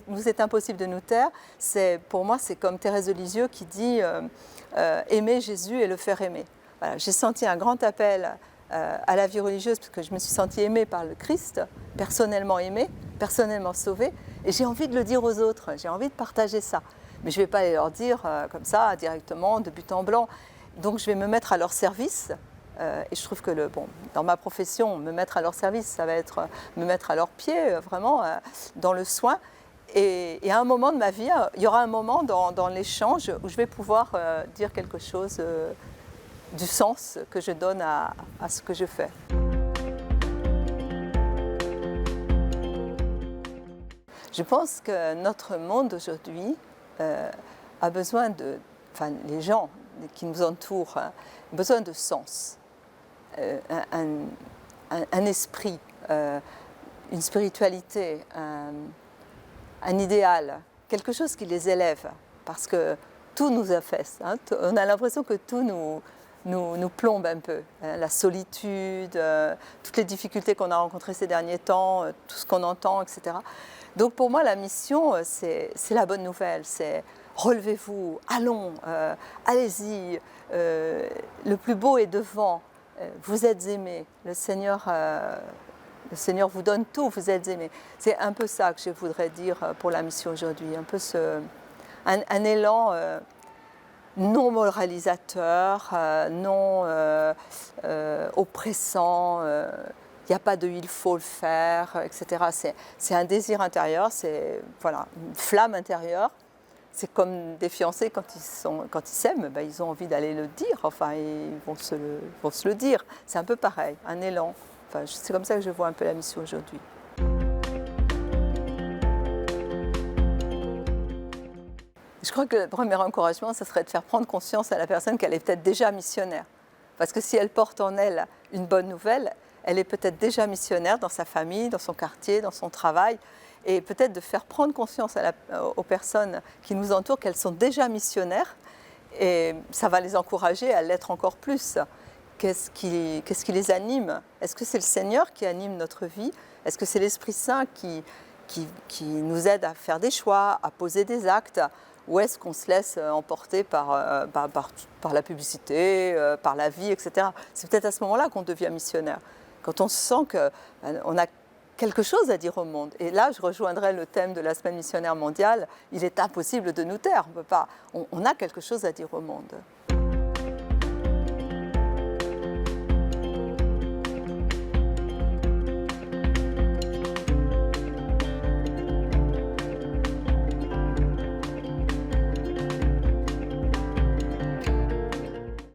nous est impossible de nous taire, pour moi, c'est comme Thérèse de Lisieux qui dit aimer Jésus et le faire aimer. Voilà, j'ai senti un grand appel à la vie religieuse parce que je me suis sentie aimée par le Christ, personnellement aimée, personnellement sauvée, et j'ai envie de le dire aux autres, j'ai envie de partager ça. Mais je ne vais pas leur dire comme ça, directement, de but en blanc. Donc je vais me mettre à leur service. Et je trouve que dans ma profession, me mettre à leur service, ça va être me mettre à leurs pieds, vraiment, dans le soin. Et à un moment de ma vie, il y aura un moment dans l'échange où je vais pouvoir dire quelque chose du sens que je donne à ce que je fais. Je pense que notre monde aujourd'hui a besoin les gens qui nous entourent, ont besoin de sens. Un esprit, une spiritualité, un idéal, quelque chose qui les élève, parce que tout nous affaisse. On a l'impression que tout nous plombe un peu. La solitude, toutes les difficultés qu'on a rencontrées ces derniers temps, tout ce qu'on entend, etc. Donc pour moi, la mission, c'est la bonne nouvelle, c'est relevez-vous, allons, allez-y, le plus beau est devant. Vous êtes aimés, le Seigneur vous donne tout, vous êtes aimés. C'est un peu ça que je voudrais dire pour la mission aujourd'hui, un peu un élan non moralisateur, non oppressant, il n'y a pas de il faut le faire, etc. C'est un désir intérieur, c'est une flamme intérieure. C'est comme des fiancés quand ils s'aiment, ils ont envie d'aller le dire, ils vont se le dire. C'est un peu pareil, un élan. C'est comme ça que je vois un peu la mission aujourd'hui. Je crois que le premier encouragement, ce serait de faire prendre conscience à la personne qu'elle est peut-être déjà missionnaire. Parce que si elle porte en elle une bonne nouvelle, elle est peut-être déjà missionnaire dans sa famille, dans son quartier, dans son travail. Et peut-être de faire prendre conscience aux personnes qui nous entourent qu'elles sont déjà missionnaires, et ça va les encourager à l'être encore plus. Qu'est-ce qui les anime? Est-ce que c'est le Seigneur qui anime notre vie? Est-ce que c'est l'Esprit Saint qui nous aide à faire des choix, à poser des actes? Ou est-ce qu'on se laisse emporter par la publicité, par la vie, etc. C'est peut-être à ce moment-là qu'on devient missionnaire, quand on se sent qu'on a quelque chose à dire au monde. Et là, je rejoindrai le thème de la Semaine missionnaire mondiale. Il est impossible de nous taire. On a quelque chose à dire au monde.